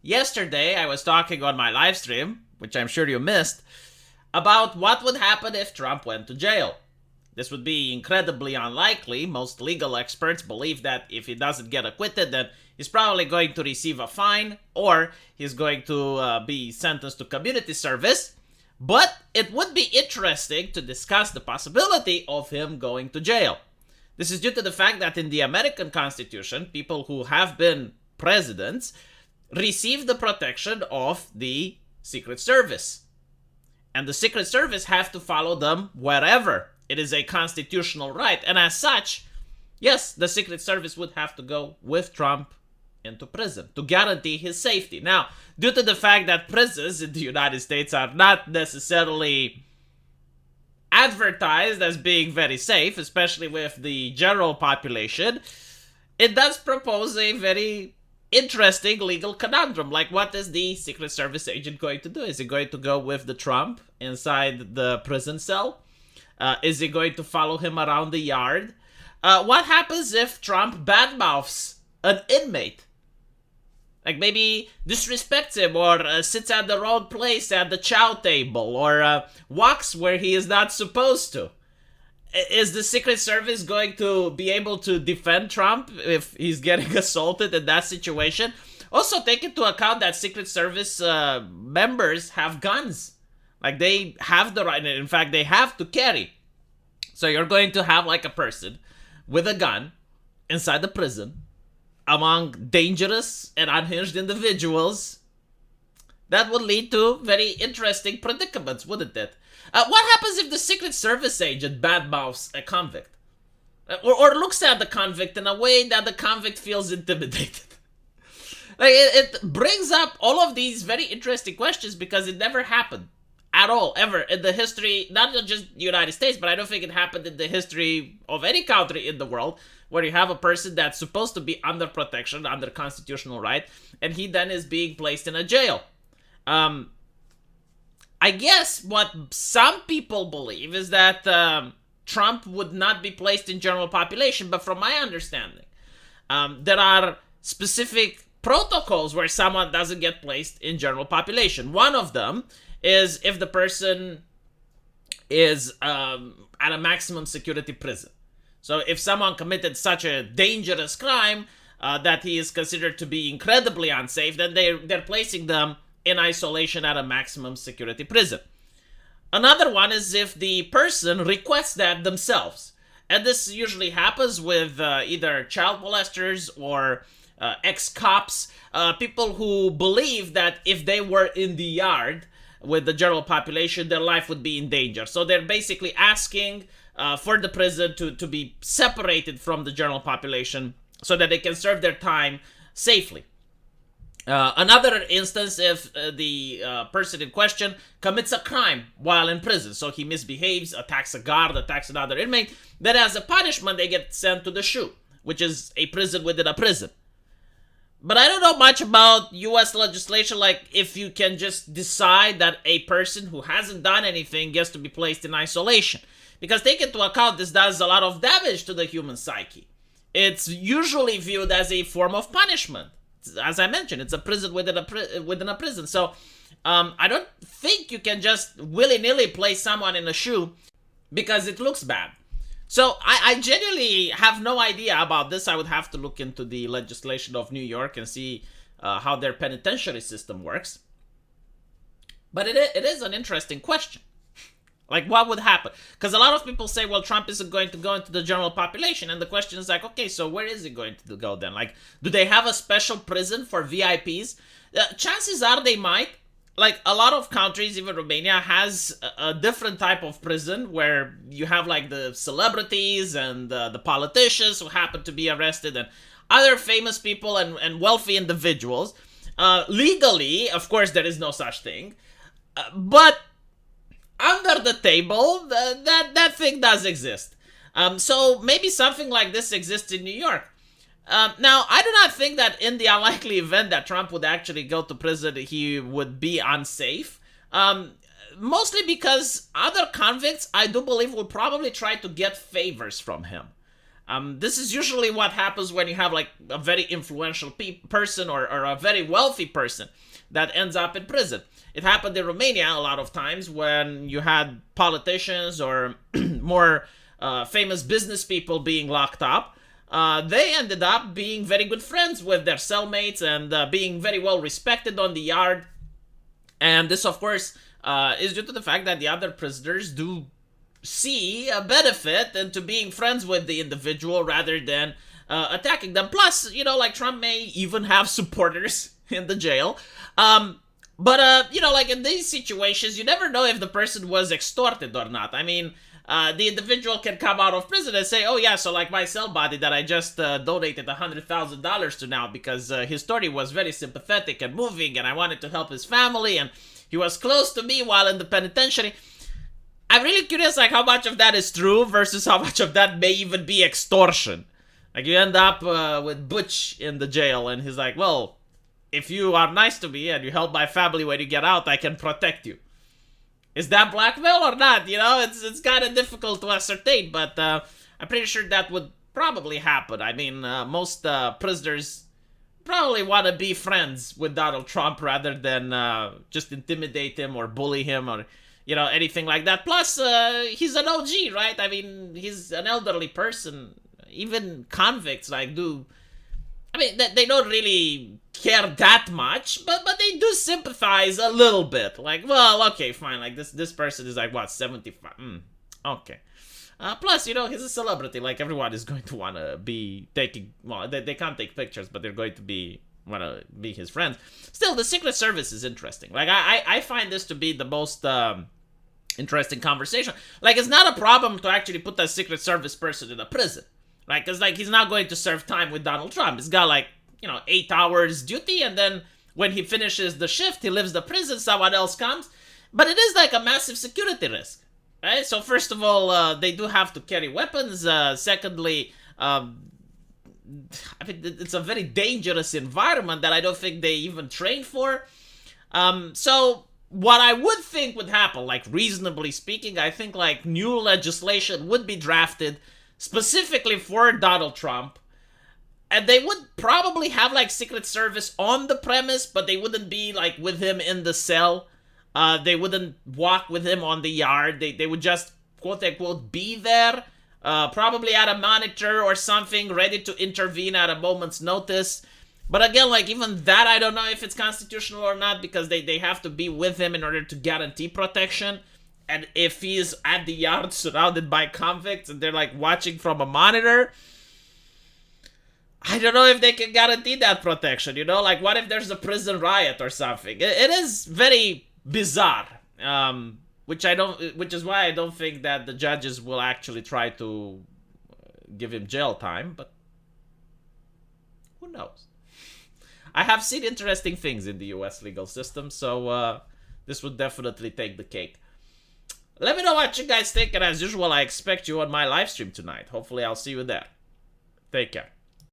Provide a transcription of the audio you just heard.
yesterday I was talking on my live stream, which I'm sure you missed, about what would happen if Trump went to jail. This would be incredibly unlikely. Most legal experts believe that if he doesn't get acquitted, then he's probably going to receive a fine or he's going to be sentenced to community service. But it would be interesting to discuss the possibility of him going to jail. This is due to the fact that in the American Constitution, people who have been presidents receive the protection of the Secret Service. And the Secret Service have to follow them wherever. It is a constitutional right. And as such, yes, the Secret Service would have to go with Trump into prison to guarantee his safety. Now, due to the fact that prisons in the United States are not necessarily advertised as being very safe, especially with the general population, it does propose a very interesting legal conundrum. Like, what is the Secret Service agent going to do? Is he going to go with the Trump inside the prison cell? Is he going to follow him around the yard? What happens if Trump badmouths an inmate? Like maybe disrespects him or sits at the wrong place at the chow table or walks where he is not supposed to. Is the Secret Service going to be able to defend Trump if he's getting assaulted in that situation? Also, take into account that Secret Service members have guns. Like, they have the right, in fact, they have to carry. So you're going to have, like, a person with a gun inside the prison among dangerous and unhinged individuals. That would lead to very interesting predicaments, wouldn't it? What happens if the Secret Service agent badmouths a convict? Or looks at the convict in a way that the convict feels intimidated? Like, it brings up all of these very interesting questions because it never happened at all, ever, in the history, not just the United States, but I don't think it happened in the history of any country in the world, where you have a person that's supposed to be under protection, under constitutional right, and he then is being placed in a jail. I guess what some people believe is that Trump would not be placed in general population, but from my understanding, there are specific protocols where someone doesn't get placed in general population. One of them is if the person is at a maximum security prison. So if someone committed such a dangerous crime that he is considered to be incredibly unsafe, then they're placing them in isolation at a maximum security prison. Another one is if the person requests that themselves. And this usually happens with either child molesters or ex-cops, people who believe that if they were in the yard with the general population, their life would be in danger. So they're basically asking for the prison to be separated from the general population so that they can serve their time safely. Another instance, if the person in question commits a crime while in prison, so he misbehaves, attacks a guard, attacks another inmate, then as a punishment they get sent to the SHU, which is a prison within a prison. But I don't know much about US legislation, like if you can just decide that a person who hasn't done anything gets to be placed in isolation. Because take into account this does a lot of damage to the human psyche. It's usually viewed as a form of punishment. As I mentioned, it's a prison within a prison. So I don't think you can just willy-nilly place someone in a SHU because it looks bad. So I genuinely have no idea about this. I would have to look into the legislation of New York and see how their penitentiary system works. But it is an interesting question. Like, what would happen? Because a lot of people say, well, Trump isn't going to go into the general population. And the question is like, okay, so where is he going to go then? Like, do they have a special prison for VIPs? Chances are they might. Like, a lot of countries, even Romania, has a different type of prison where you have, like, the celebrities and the politicians who happen to be arrested and other famous people and wealthy individuals. Legally, of course, there is no such thing. But under the table, that thing does exist. So maybe something like this exists in New York. Now, I do not think that in the unlikely event that Trump would actually go to prison, he would be unsafe. Mostly because other convicts, I do believe, will probably try to get favors from him. This is usually what happens when you have like a very influential person or a very wealthy person that ends up in prison. It happened in Romania a lot of times when you had politicians or more famous business people being locked up. They ended up being very good friends with their cellmates and being very well respected on the yard. And this, of course, is due to the fact that the other prisoners do see a benefit into being friends with the individual rather than attacking them. Plus, like Trump may even have supporters in the jail. But like in these situations, you never know if the person was extorted or not. I mean, the individual can come out of prison and say, oh yeah, so like my cell body that I just donated $100,000 to now because his story was very sympathetic and moving and I wanted to help his family and he was close to me while in the penitentiary. I'm really curious like how much of that is true versus how much of that may even be extortion. Like you end up with Butch in the jail and he's like, well, if you are nice to me and you help my family when you get out, I can protect you. Is that blackmail or not? It's kind of difficult to ascertain, but I'm pretty sure that would probably happen. I mean, most prisoners probably want to be friends with Donald Trump rather than just intimidate him or bully him or anything like that. Plus, he's an OG, right? I mean, he's an elderly person. Even convicts, they don't really care that much, but they do sympathize a little bit. Like, well, okay, fine. Like, this person is like, what, 75? Okay. Plus, he's a celebrity. Like, everyone is going to want to be taking... Well, they can't take pictures, but they're going to want to be his friends. Still, the Secret Service is interesting. Like, I find this to be the most... interesting conversation. Like, it's not a problem to actually put that Secret Service person in a prison. Like, because, he's not going to serve time with Donald Trump. He's got, 8 hours duty, and then when he finishes the shift, he leaves the prison, someone else comes. But it is, a massive security risk, right? So, first of all, they do have to carry weapons. Secondly, it's a very dangerous environment that I don't think they even train for. So... What I would think would happen, reasonably speaking, I think, new legislation would be drafted specifically for Donald Trump. And they would probably have, Secret Service on the premise, but they wouldn't be, with him in the cell. They wouldn't walk with him on the yard. They would just, quote-unquote, be there, probably at a monitor or something, ready to intervene at a moment's notice. But again, even that, I don't know if it's constitutional or not, because they have to be with him in order to guarantee protection. And if he's at the yard surrounded by convicts and they're, watching from a monitor, I don't know if they can guarantee that protection, what if there's a prison riot or something? It is very bizarre, which is why I don't think that the judges will actually try to give him jail time, but who knows? I have seen interesting things in the US legal system, so this would definitely take the cake. Let me know what you guys think, and as usual, I expect you on my live stream tonight. Hopefully I'll see you there. Take care.